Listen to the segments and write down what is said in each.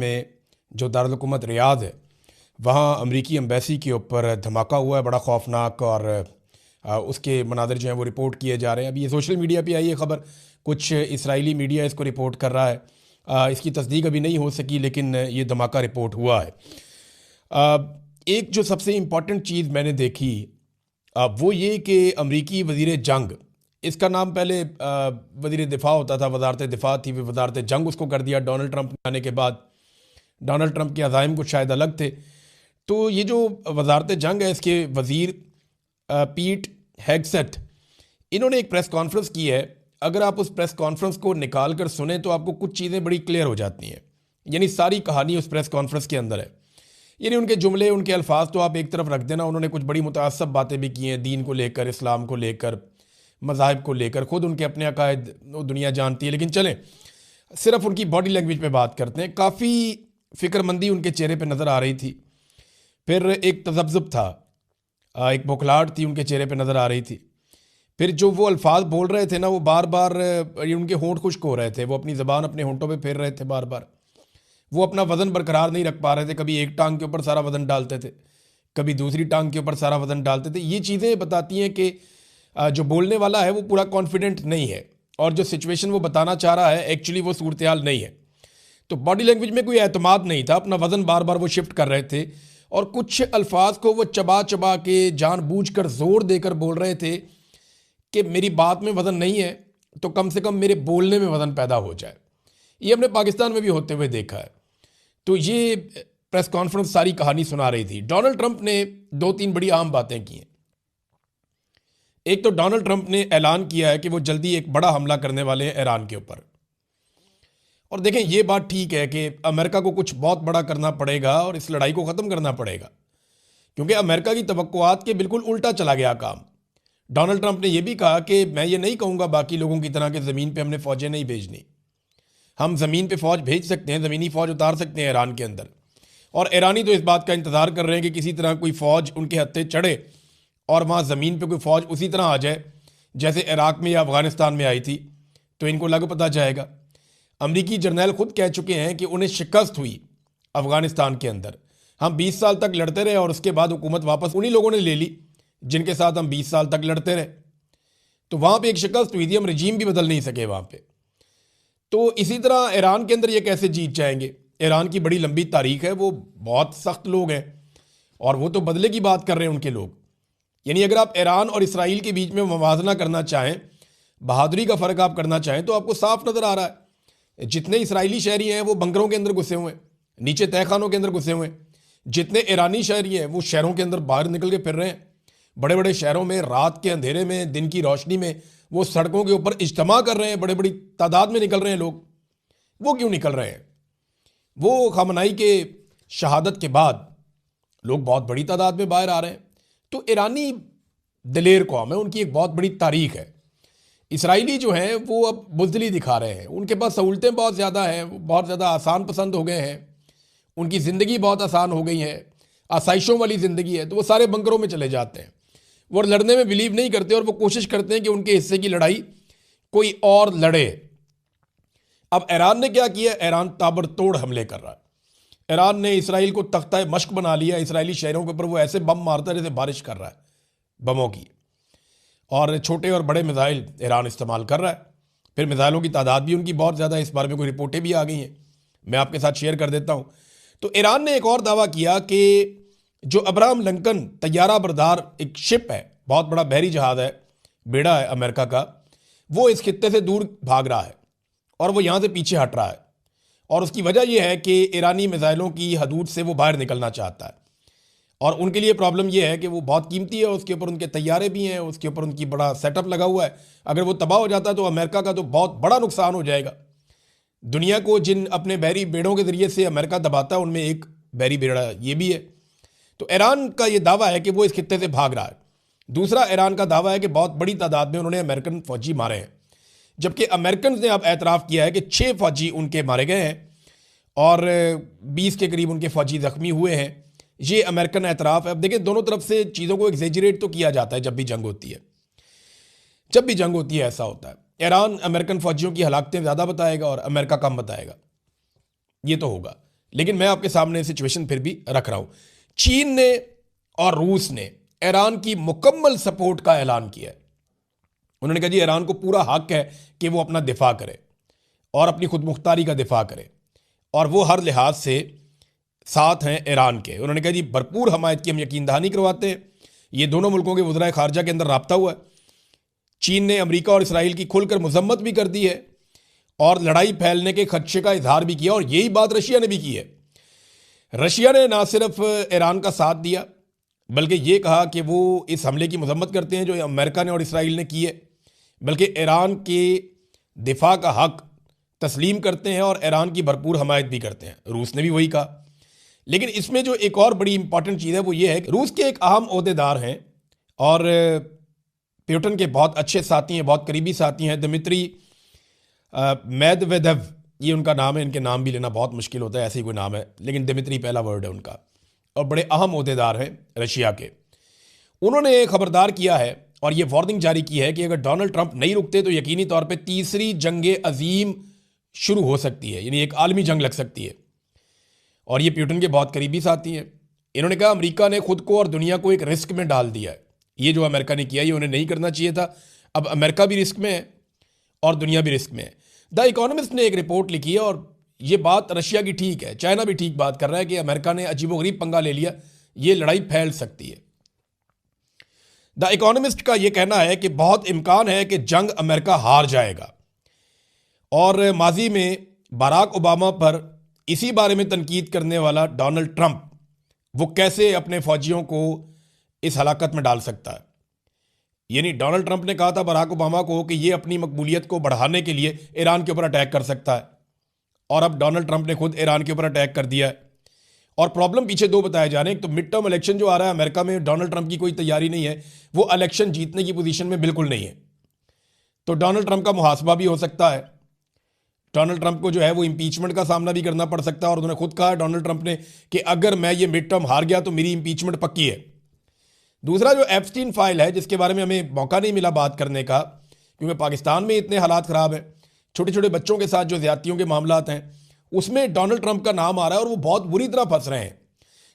में जो दारुल-हुकूमत रियाद है वहाँ अमरीकी एम्बेसी के ऊपर धमाका हुआ है बड़ा खौफनाक। और उसके मनाज़िर जो हैं वो रिपोर्ट किए जा रहे हैं। अभी ये सोशल मीडिया पे आई है ख़बर, कुछ इसराइली मीडिया इसको रिपोर्ट कर रहा है। इसकी तस्दीक अभी नहीं हो सकी, लेकिन ये धमाका रिपोर्ट हुआ है। एक जो सबसे इम्पॉर्टेंट चीज़ मैंने देखी वो ये कि अमरीकी वज़ीर जंग, इसका नाम पहले वज़ीर दिफ़ा होता था, वज़ारत दिफ़ा थी, फिर वज़ारत जंग उसको कर दिया डोनाल्ड ट्रंप आने के बाद। डोनाल्ड ट्रंप के अज़ाइम कुछ शायद अलग थे। तो ये जो वज़ारत जंग है इसके वज़ीर पीट हेगसेट, इन्होंने एक प्रेस कॉन्फ्रेंस की है। अगर आप उस प्रेस कॉन्फ्रेंस को निकाल कर सुने तो आपको कुछ चीज़ें बड़ी क्लियर हो जाती हैं। यानी सारी कहानी उस प्रेस कॉन्फ्रेंस के अंदर है। यानी उनके जुमले, उनके अल्फाज तो आप एक तरफ रख देना, उन्होंने कुछ बड़ी मुतासब बातें भी की हैं दीन को लेकर, इस्लाम को लेकर, मज़ाहिब को लेकर। ख़ुद उनके अपने अकायद दुनिया जानती है, लेकिन चलें सिर्फ उनकी बॉडी लैंग्वेज पे बात करते हैं। काफ़ी फ़िक्रमंदी उनके चेहरे पे नज़र आ रही थी। फिर एक तज़ब्ज़ुब था, एक बौखलाहट थी उनके चेहरे पे नज़र आ रही थी। फिर जो वो अल्फाज बोल रहे थे ना, वो बार बार उनके होंठ खुश्क हो रहे थे, वो अपनी ज़बान अपने होंठों पे फेर रहे थे बार बार। वो अपना वज़न बरकरार नहीं रख पा रहे थे, कभी एक टांग के ऊपर सारा वज़न डालते थे, कभी दूसरी टांग के ऊपर सारा वज़न डालते थे। ये चीज़ें बताती हैं कि जो बोलने वाला है वो पूरा कॉन्फिडेंट नहीं है, और जो सिचुएशन वो बताना चाह रहा है एक्चुअली वो सूरत हाल नहीं है। तो बॉडी लैंग्वेज में कोई एतमाद नहीं था, अपना वज़न बार बार वो शिफ्ट कर रहे थे, और कुछ अल्फाज को वो चबा चबा के जानबूझकर ज़ोर देकर बोल रहे थे कि मेरी बात में वज़न नहीं है तो कम से कम मेरे बोलने में वज़न पैदा हो जाए। ये हमने पाकिस्तान में भी होते हुए देखा है। तो ये प्रेस कॉन्फ्रेंस सारी कहानी सुना रही थी। डोनाल्ड ट्रंप ने 2-3 बड़ी अहम बातें की हैं। एक तो डोनाल्ड ट्रंप ने ऐलान किया है कि वो जल्दी एक बड़ा हमला करने वाले हैं ईरान के ऊपर। और देखें, ये बात ठीक है कि अमेरिका को कुछ बहुत बड़ा करना पड़ेगा और इस लड़ाई को ख़त्म करना पड़ेगा, क्योंकि अमेरिका की तवक्कुआत के बिल्कुल उल्टा चला गया काम। डोनाल्ड ट्रंप ने यह भी कहा कि मैं ये नहीं कहूँगा बाकी लोगों की तरह कि ज़मीन पे हमने फ़ौजें नहीं भेजनी। हम ज़मीन पे फ़ौज भेज सकते हैं, ज़मीनी फ़ौज उतार सकते हैं ईरान के अंदर। और ईरानी तो इस बात का इंतज़ार कर रहे हैं कि किसी तरह कोई फ़ौज उनके हत्थे चढ़े और वहाँ ज़मीन पे कोई फ़ौज उसी तरह आ जाए जैसे इराक़ में या अफ़गानिस्तान में आई थी, तो इनको लग पता जाएगा। अमरीकी जर्नैल ख़ुद कह चुके हैं कि उन्हें शिकस्त हुई अफ़गानिस्तान के अंदर। हम 20 साल तक लड़ते रहे और उसके बाद हुकूमत वापस उन्हीं लोगों ने ले ली जिनके साथ हम 20 साल तक लड़ते रहे। तो वहाँ पे एक शिकस्त हुई थी, हम रजीम भी बदल नहीं सके वहाँ पे। तो इसी तरह ईरान के अंदर ये कैसे जीत जाएंगे? ईरान की बड़ी लंबी तारीख है, वो बहुत सख्त लोग हैं और वो तो बदले की बात कर रहे हैं उनके लोग। यानी अगर आप ईरान और इसराइल के बीच में मुवाजना करना चाहें, बहादुरी का फ़र्क आप करना चाहें, तो आपको साफ नज़र आ रहा है जितने इसराइली शहरी हैं वो बंकरों के अंदर घुसे हुए हैं, नीचे तहखानों के अंदर घुसे हुए हैं। जितने ईरानी शहरी हैं वो शहरों के अंदर बाहर निकल के फिर रहे हैं। बड़े बड़े शहरों में रात के अंधेरे में, दिन की रोशनी में वो सड़कों के ऊपर इज्तिमा कर रहे हैं, बड़े बड़ी तादाद में निकल रहे हैं लोग। वो क्यों निकल रहे हैं? वो ख़ामनाई के शहादत के बाद लोग बहुत बड़ी तादाद में बाहर आ रहे हैं। तो ईरानी दिलेर कौम है, उनकी एक बहुत बड़ी तारीख है। इसराइली जो हैं वो अब बुज़दिली दिखा रहे हैं, उनके पास सहूलतें बहुत ज़्यादा हैं, वो बहुत ज़्यादा आसान पसंद हो गए हैं, उनकी ज़िंदगी बहुत आसान हो गई है, आसाइशों वाली ज़िंदगी है। तो वो सारे बंकरों में चले जाते हैं, वो लड़ने में बिलीव नहीं करते और वो कोशिश करते हैं कि उनके हिस्से की लड़ाई कोई और लड़े। अब ईरान ने क्या किया? ईरान ताबड़तोड़ हमले कर रहा है। ईरान ने इसराइल को तख्ता मश्क बना लिया। इसराइली शहरों के ऊपर वो ऐसे बम मारता है जैसे बारिश कर रहा है बमों की, और छोटे और बड़े मिसाइल ईरान इस्तेमाल कर रहा है। फिर मिसाइलों की तादाद भी उनकी बहुत ज़्यादा है, इस बारे में कोई रिपोर्टें भी आ गई हैं, मैं आपके साथ शेयर कर देता हूँ। तो ईरान ने एक और दावा किया कि जो अब्राहम लिंकन तैयारा बरदार एक शिप है, बहुत बड़ा बहरी जहाज़ है, बेड़ा है अमेरिका का, वो इस खित्ते से दूर भाग रहा है और वो यहाँ से पीछे हट रहा है। और उसकी वजह यह है कि ईरानी मिसाइलों की हदूद से वो बाहर निकलना चाहता है, और उनके लिए प्रॉब्लम यह है कि वो बहुत कीमती है, उसके ऊपर उनके तैयारे भी हैं, उसके ऊपर उनकी बड़ा सेटअप लगा हुआ है। अगर वो तबाह हो जाता है तो अमेरिका का तो बहुत बड़ा नुकसान हो जाएगा। दुनिया को जिन अपने बहरी बेड़ों के ज़रिए से अमेरिका दबाता है उनमें एक बहरी बेड़ा ये भी है। तो ईरान का ये दावा है कि वो इस खित्ते से भाग रहा है। दूसरा, ईरान का दावा है कि बहुत बड़ी तादाद में उन्होंने अमेरिकन फ़ौजी मारे हैं, जबकि अमेरिकन ने अब एतराफ़ किया है कि 6 फ़ौजी उनके मारे गए हैं और 20 के करीब उनके फ़ौजी ज़ख्मी हुए हैं। ये अमेरिकन एतराफ़ है। अब देखिए, दोनों तरफ से चीज़ों को एग्जेजरेट तो किया जाता है जब भी जंग होती है, जब भी जंग होती है ऐसा होता है। ईरान अमेरिकन फ़ौजियों की हलाकतें ज़्यादा बताएगा और अमेरिका कम बताएगा, ये तो होगा। लेकिन मैं आपके सामने सिचुएशन फिर भी रख रहा हूं। चीन ने और रूस ने ईरान की मुकम्मल सपोर्ट का ऐलान किया है। उन्होंने कहा जी ईरान को पूरा हक है कि वो अपना दिफा करे और अपनी खुद मुख्तारी का दिफा करे, और वो हर लिहाज से साथ हैं ईरान के। उन्होंने कहा जी भरपूर हमायत की हम यकीन दहानी करवाते हैं। ये दोनों मुल्कों के वज़राए खारजा के अंदर राब्ता हुआ है। चीन ने अमेरिका और इसराइल की खुलकर मजम्मत भी कर दी है और लड़ाई फैलने के खदशे का इजहार भी किया, और यही बात रशिया ने भी की है। रशिया ने ना सिर्फ ईरान का साथ दिया बल्कि ये कहा कि वो इस हमले की मजम्मत करते हैं जो अमेरिका ने और इसराइल ने की है, बल्कि ईरान के दिफा का हक तस्लीम करते हैं और ईरान की भरपूर हमायत भी करते हैं। रूस ने भी वही कहा। लेकिन इसमें जो एक और बड़ी इंपॉर्टेंट चीज़ है वो ये है कि रूस के एक अहम ओहदेदार हैं और प्यूटन के बहुत अच्छे साथी हैं, बहुत करीबी साथी हैं, दिमित्री मेदवेदेव, ये उनका नाम है। इनके नाम भी लेना बहुत मुश्किल होता है, ऐसे ही कोई नाम है, लेकिन दिमित्री पहला वर्ड है उनका, और बड़े अहम ओहदेदार हैं रशिया के। उन्होंने खबरदार किया है और ये वार्निंग जारी की है कि अगर डोनाल्ड ट्रंप नहीं रुकते तो यकीनी तौर पे तीसरी जंग अजीम शुरू हो सकती है, यानी एक आलमी जंग लग सकती है। और ये प्यूटन के बहुत करीबी साथी हैं। इन्होंने कहा अमेरिका ने खुद को और दुनिया को एक रिस्क में डाल दिया है। ये जो अमेरिका ने किया ये उन्हें नहीं करना चाहिए था। अब अमेरिका भी रिस्क में है और दुनिया भी रिस्क में है। द इकोनॉमिस्ट ने एक रिपोर्ट लिखी है और ये बात रशिया की ठीक है, चाइना भी ठीक बात कर रहा है कि अमेरिका ने अजीबोगरीब पंगा ले लिया, ये लड़ाई फैल सकती है। द इकोनॉमिस्ट का यह कहना है कि बहुत इम्कान है कि जंग अमेरिका हार जाएगा। और माजी में बराक ओबामा पर इसी बारे में तनकीद करने वाला डोनाल्ड ट्रंप वो कैसे अपने फौजियों को इस हलाकत में डाल सकता है। यानी डोनाल्ड ट्रंप ने कहा था बराक ओबामा को कि ये अपनी मकबूलियत को बढ़ाने के लिए ईरान के ऊपर अटैक कर सकता है, और अब डोनाल्ड ट्रंप ने खुद ईरान के ऊपर अटैक कर दिया है। और प्रॉब्लम पीछे दो बताए जा रहे हैं। एक तो मिड टर्म इलेक्शन जो आ रहा है अमेरिका में, डोनाल्ड ट्रंप की कोई तैयारी नहीं है, वो इलेक्शन जीतने की पोजीशन में बिल्कुल नहीं है। तो डोनाल्ड ट्रंप का मुहासबा भी हो सकता है। डोनाल्ड ट्रंप को जो है वो इंपीचमेंट का सामना भी करना पड़ सकता है, और उन्होंने खुद कहा डोनाल्ड ट्रंप ने कि अगर मैं ये मिड टर्म हार गया तो मेरी इंपीचमेंट पक्की है। दूसरा जो एप्स्टीन फाइल है, जिसके बारे में हमें मौका नहीं मिला बात करने का क्योंकि पाकिस्तान में इतने हालात ख़राब हैं, छोटे छोटे बच्चों के साथ जो ज़्यादतियों के मामलात हैं, उसमें डोनाल्ड ट्रंप का नाम आ रहा है और वो बहुत बुरी तरह फंस रहे हैं।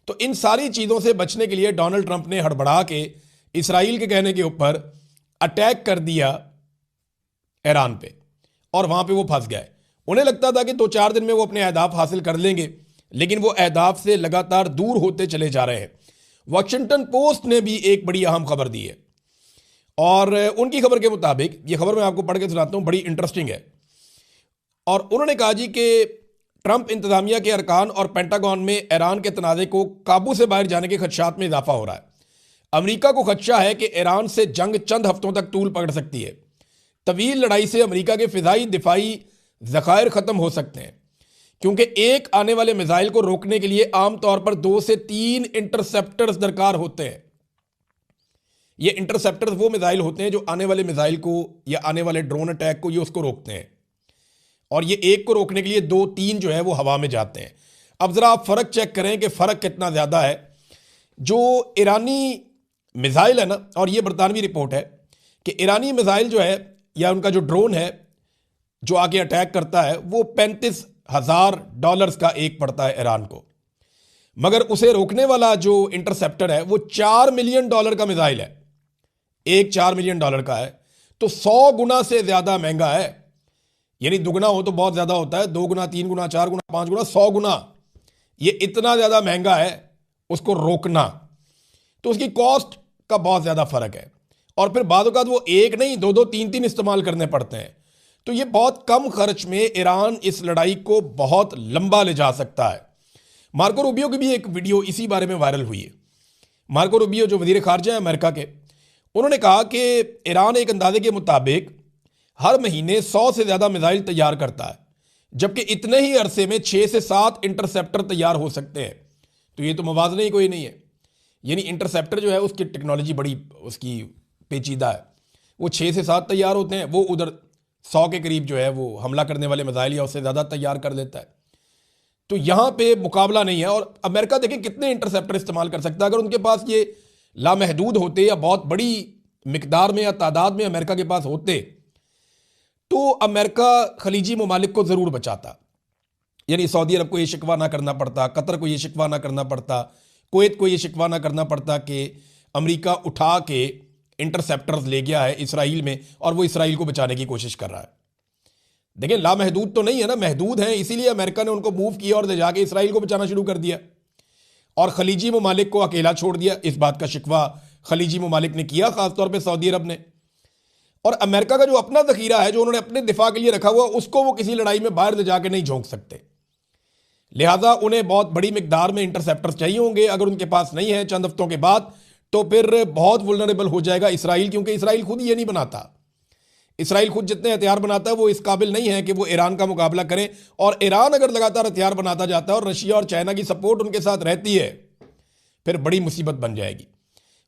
तो इन सारी चीज़ों से बचने के लिए डोनाल्ड ट्रंप ने हड़बड़ा के इसराइल के कहने के ऊपर अटैक कर दिया ईरान पे, और वहाँ पे वो फंस गए। उन्हें लगता था कि 2-4 दिन में वो अपने अहदाफ हासिल कर लेंगे, लेकिन वो अहदाफ से लगातार दूर होते चले जा रहे हैं। वॉशिंगटन पोस्ट ने भी एक बड़ी अहम खबर दी है, और उनकी खबर के मुताबिक, ये खबर मैं आपको पढ़ के सुनाता हूँ, बड़ी इंटरेस्टिंग है। और उन्होंने कहा जी कि ट्रंप इंतजामिया के अरकान और पेंटागन में ईरान के तनाज़े को काबू से बाहर जाने के खदशात में इजाफा हो रहा है। अमेरिका को खदशा है कि ईरान से जंग चंद हफ्तों तक तूल पकड़ सकती है। तवील लड़ाई से अमेरिका के फ़िज़ाई दिफाई ज़खायर ख़त्म हो सकते हैं, क्योंकि एक आने वाले मिसाइल को रोकने के लिए आमतौर पर 2 से 3 इंटरसेप्टर्स दरकार होते हैं। ये इंटरसेप्टर्स वो मिसाइल होते हैं जो आने वाले मिसाइल को या आने वाले ड्रोन अटैक को ये उसको रोकते हैं, और ये एक को रोकने के लिए 2-3 जो है वो हवा में जाते हैं। अब ज़रा आप फ़र्क चेक करें कि फ़र्क कितना ज़्यादा है। जो ईरानी मिसाइल है ना, और ये बरतानवी रिपोर्ट है कि ईरानी मिसाइल जो है या उनका जो ड्रोन है जो आगे अटैक करता है वो $35,000 का एक पड़ता है ईरान को, मगर उसे रोकने वाला जो इंटरसेप्टर है वो $4 मिलियन का मिसाइल है। एक $4 मिलियन का है, तो 100 गुना से ज़्यादा महंगा है। यानी दुगना हो तो बहुत ज़्यादा होता है, 2 गुना, 3 गुना, 4 गुना, 5 गुना, 100 गुना, ये इतना ज़्यादा महंगा है उसको रोकना। तो उसकी कॉस्ट का बहुत ज़्यादा फ़र्क है, और फिर बाद औक़ात वो एक नहीं 2-2, 3-3 इस्तेमाल करने पड़ते हैं। तो ये बहुत कम खर्च में ईरान इस लड़ाई को बहुत लंबा ले जा सकता है। मार्को रूबियो की भी एक वीडियो इसी बारे में वायरल हुई है। मार्को रूबियो जो वज़ीर ख़ारजा है अमेरिका के, उन्होंने कहा कि ईरान एक अंदाजे के मुताबिक हर महीने 100 से ज़्यादा मिसाइल तैयार करता है, जबकि इतने ही अरसे में 6 से 7 इंटरसेप्टर तैयार हो सकते हैं। तो ये तो मुवाज़ना ही कोई नहीं है। यानी इंटरसेप्टर जो है उसकी टेक्नोलॉजी बड़ी उसकी पेचीदा है। वो 6 से 7 तैयार होते हैं, वो उधर 100 के करीब जो है वो हमला करने वाले मिसाइल या उससे ज़्यादा तैयार कर देता है। तो यहाँ पे मुकाबला नहीं है। और अमेरिका देखिए कितने इंटरसेप्टर इस्तेमाल कर सकता है। अगर उनके पास ये लामहदूद होते या बहुत बड़ी मिकदार में या तादाद में अमेरिका के पास होते, तो अमेरिका खलीजी ममालिक को ज़रूर बचाता। यानी सऊदी अरब को ये शिकवा ना करना पड़ता, कतर को ये शिकवा ना करना पड़ता, कुवैत को ये शिकवा ना करना पड़ता कि अमेरिका उठा के इंटरसेप्टर्स ले गया है इसराइल में और वो इसराइल को बचाने की कोशिश कर रहा है। देखिए, लामहदूद तो नहीं है ना, महदूद है, इसीलिए अमेरिका ने उनको मूव किया और ले जाके इसराइल को बचाना शुरू कर दिया और खलीजी ममालिक को अकेला छोड़ दिया। इस बात का शिकवा खलीजी ममालिक ने किया, खासतौर पर सऊदी अरब ने। और अमेरिका का जो अपना जखीरा है, जो उन्होंने अपने दिफा के लिए रखा हुआ, उसको वो किसी लड़ाई में बाहर ले जाके नहीं झोंक सकते। लिहाजा उन्हें बहुत बड़ी मिकदार में इंटरसेप्टर्स चाहिए होंगे। अगर उनके पास नहीं है चंद हफ्तों के बाद, तो फिर बहुत वुल्नरेबल हो जाएगा इसराइल, क्योंकि इसराइल खुद ये नहीं बनाता। इसराइल खुद जितने हथियार बनाता है वो इस काबिल नहीं है कि वो ईरान का मुकाबला करे। और ईरान अगर लगातार हथियार बनाता जाता है और रशिया और चाइना की सपोर्ट उनके साथ रहती है, फिर बड़ी मुसीबत बन जाएगी,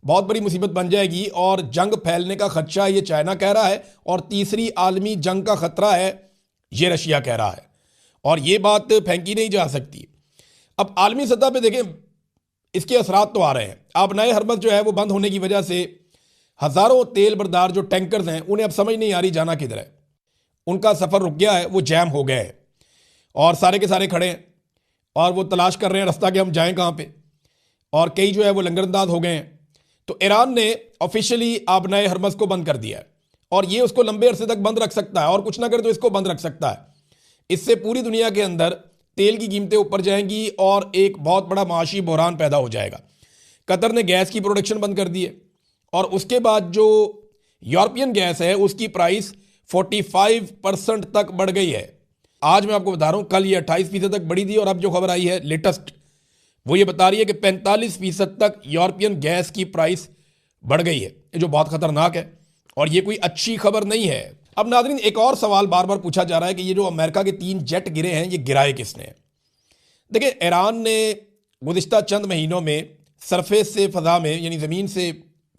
बहुत बड़ी मुसीबत बन जाएगी। और जंग फैलने का खदशा ये चाइना कह रहा है और तीसरी आलमी जंग का खतरा है ये रशिया कह रहा है, और ये बात फेंकी नहीं जा सकती। अब आलमी सतह पे देखें, इसके असरात तो आ रहे हैं। अब नए हरमज जो है वो बंद होने की वजह से हज़ारों तेल बरदार जो टैंकर्स हैं, उन्हें अब समझ नहीं आ रही जाना किधर है। उनका सफ़र रुक गया है, वो जैम हो गए हैं और सारे के सारे खड़े हैं और वो तलाश कर रहे हैं रास्ता कि हम जाएं कहाँ पे। और कई जो है वो लंगरअंदाज हो गए हैं। तो ईरान ने ऑफिशियली अब नए हरमज को बंद कर दिया है और ये उसको लंबे अरसे तक बंद रख सकता है, और कुछ ना करे तो इसको बंद रख सकता है। इससे पूरी दुनिया के अंदर तेल की कीमतें ऊपर जाएंगी और एक बहुत बड़ा माशी बहरान पैदा हो जाएगा। कतर ने गैस की प्रोडक्शन बंद कर दी है और उसके बाद जो यूरोपियन गैस है उसकी प्राइस 45% तक बढ़ गई है। आज मैं आपको बता रहा हूं, कल ये 28% तक बढ़ी थी और अब जो खबर आई है लेटेस्ट, वो ये बता रही है कि 45% तक यूरोपियन गैस की प्राइस बढ़ गई है, जो बहुत खतरनाक है और ये कोई अच्छी खबर नहीं है। अब नाज़रीन, एक और सवाल बार बार पूछा जा रहा है कि ये जो अमेरिका के 3 जेट गिरे हैं, ये गिराए किसने? देखिए, ईरान ने गुज़िश्ता चंद महीनों में सरफेस से फ़ज़ा में, यानी ज़मीन से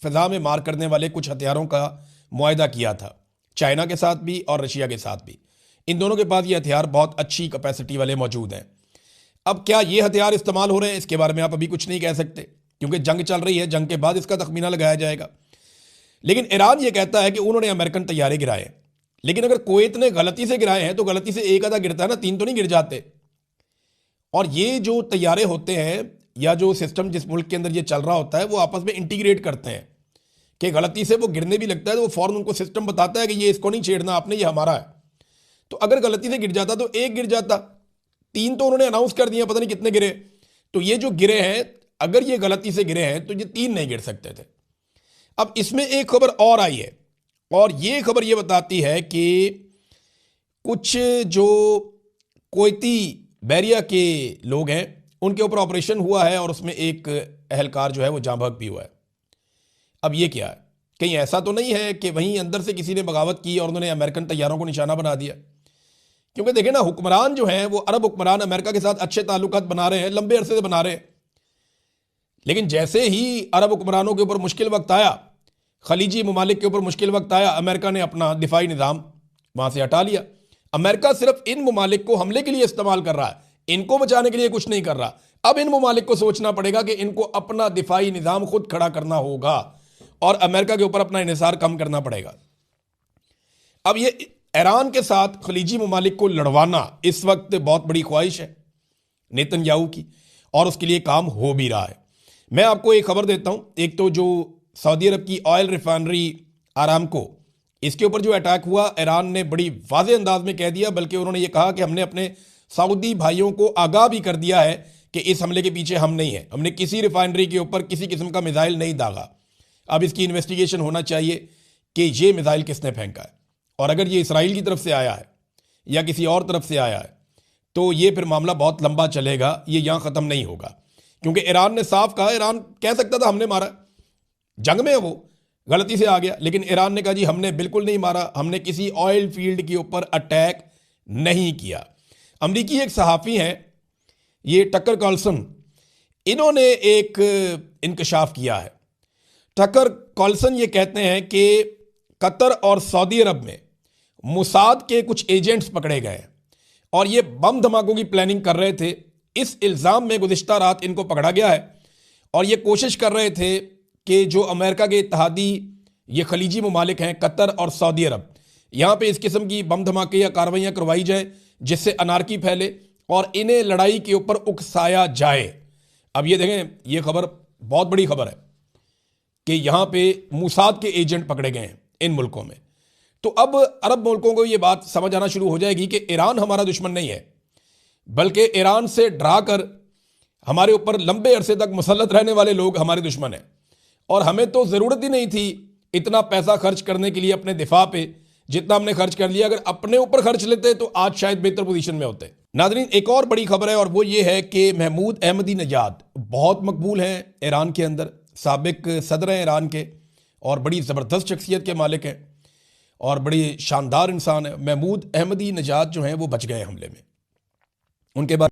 फ़ज़ा में मार करने वाले कुछ हथियारों का मुआहदा किया था, चाइना के साथ भी और रशिया के साथ भी। इन दोनों के पास ये हथियार बहुत अच्छी कैपेसिटी वाले मौजूद हैं। अब क्या ये हथियार इस्तेमाल हो रहे हैं, इसके बारे में आप अभी कुछ नहीं कह सकते, क्योंकि जंग चल रही है, जंग के बाद इसका तखमीना लगाया जाएगा। लेकिन ईरान ये कहता है कि उन्होंने अमेरिकन तैयारे गिराए। लेकिन अगर कुवैत ने गलती से गिराए हैं तो गलती से एक आधा गिरता है ना, 3 तो नहीं गिर जाते। और ये जो तैयारे होते हैं या जो सिस्टम जिस मुल्क के अंदर ये चल रहा होता है, वो आपस में इंटीग्रेट करते हैं कि गलती से वो गिरने भी लगता है तो वो फौरन उनको सिस्टम बताता है कि ये इसको नहीं छेड़ना आपने, ये हमारा है। तो अगर गलती से गिर जाता तो एक गिर जाता, 3 तो उन्होंने अनाउंस कर दिया, पता नहीं कितने गिरे। तो ये जो गिरे हैं, अगर ये गलती से गिरे हैं तो ये 3 नहीं गिर सकते थे। अब इसमें एक खबर और आई है और ये खबर ये बताती है कि कुछ जो कुवैती बैरिया के लोग हैं उनके ऊपर ऑपरेशन हुआ है और उसमें एक अहलकार जो है वो जाँ बहक भी हुआ है। अब ये क्या है? कहीं ऐसा तो नहीं है कि वहीं अंदर से किसी ने बगावत की और उन्होंने अमेरिकन तैयारों को निशाना बना दिया? क्योंकि देखें ना, हुक्मरान जो हैं वो अरब हुक्मरान अमेरिका के साथ अच्छे ताल्लुकात बना रहे हैं, लंबे अरसे से बना रहे हैं। लेकिन जैसे ही अरब हुक्मरानों के ऊपर मुश्किल वक्त आया, खलीजी ममालिक के ऊपर मुश्किल वक्त आया, अमेरिका ने अपना दिफाई निज़ाम वहाँ से हटा लिया। अमेरिका सिर्फ इन ममालिक को हमले के लिए इस्तेमाल कर रहा है, इनको बचाने के लिए कुछ नहीं कर रहा। अब इन ममालिक को सोचना पड़ेगा कि इनको अपना दिफाई निज़ाम खुद खड़ा करना होगा और अमेरिका के ऊपर अपना इन्हिसार कम करना पड़ेगा। अब ये ईरान के साथ खलीजी ममालिक को लड़वाना इस वक्त बहुत बड़ी ख्वाहिश है नेतन्याहू की और उसके लिए काम हो भी रहा है। मैं आपको एक खबर देता हूँ। एक तो जो सऊदी अरब की ऑयल रिफाइनरी आरामको, इसके ऊपर जो अटैक हुआ, ईरान ने बड़ी वाज़ेह अंदाज में कह दिया, बल्कि उन्होंने ये कहा कि हमने अपने सऊदी भाइयों को आगाह भी कर दिया है कि इस हमले के पीछे हम नहीं हैं, हमने किसी रिफाइनरी के ऊपर किसी किस्म का मिसाइल नहीं दागा। अब इसकी इन्वेस्टिगेशन होना चाहिए कि ये मिसाइल किसने फेंका है, और अगर ये इसराइल की तरफ से आया है या किसी और तरफ से आया है तो ये फिर मामला बहुत लंबा चलेगा, ये यहाँ ख़त्म नहीं होगा। क्योंकि ईरान ने साफ कहा, ईरान कह सकता था हमने मारा, जंग में वो गलती से आ गया, लेकिन ईरान ने कहा जी हमने बिल्कुल नहीं मारा, हमने किसी ऑयल फील्ड के ऊपर अटैक नहीं किया। अमरीकी एक सहाफ़ी हैं, ये टकर कार्लसन, इन्होंने एक इंकशाफ किया है। टकर कार्लसन ये कहते हैं कि कतर और सऊदी अरब में मुसाद के कुछ एजेंट्स पकड़े गए और ये बम धमाकों की प्लानिंग कर रहे थे। इस इल्ज़ाम में गुज़िश्ता रात इनको पकड़ा गया है और ये कोशिश कर रहे थे कि जो अमेरिका के इत्तहादी ये खलीजी ममालिक हैं, कतर और सऊदी अरब, यहाँ पे इस किस्म की बम धमाके या कार्रवाइयाँ करवाई जाए जिससे अनारकी फैले और इन्हें लड़ाई के ऊपर उकसाया जाए। अब ये देखें, ये खबर बहुत बड़ी खबर है कि यहां पे मूसाद के एजेंट पकड़े गए हैं इन मुल्कों में। तो अब अरब मुल्कों को यह बात समझ आना शुरू हो जाएगी कि ईरान हमारा दुश्मन नहीं है, बल्कि ईरान से डरा कर हमारे ऊपर लंबे अरसे तक मुसल्लत रहने वाले लोग हमारे दुश्मन हैं। और हमें तो ज़रूरत ही नहीं थी इतना पैसा खर्च करने के लिए अपने दिफा पे, जितना हमने खर्च कर लिया। अगर अपने ऊपर खर्च लेते तो आज शायद बेहतर पोजीशन में होते। नाज़रीन, एक और बड़ी खबर है और वो ये है कि महमूद अहमदी नजाद बहुत मकबूल हैं ईरान के अंदर, साबिक सदर हैं ईरान के और बड़ी ज़बरदस्त शख्सियत के मालिक हैं और बड़ी शानदार इंसान है। महमूद अहमदी नजाद जो हैं वो बच गए हमले में। उनके बाद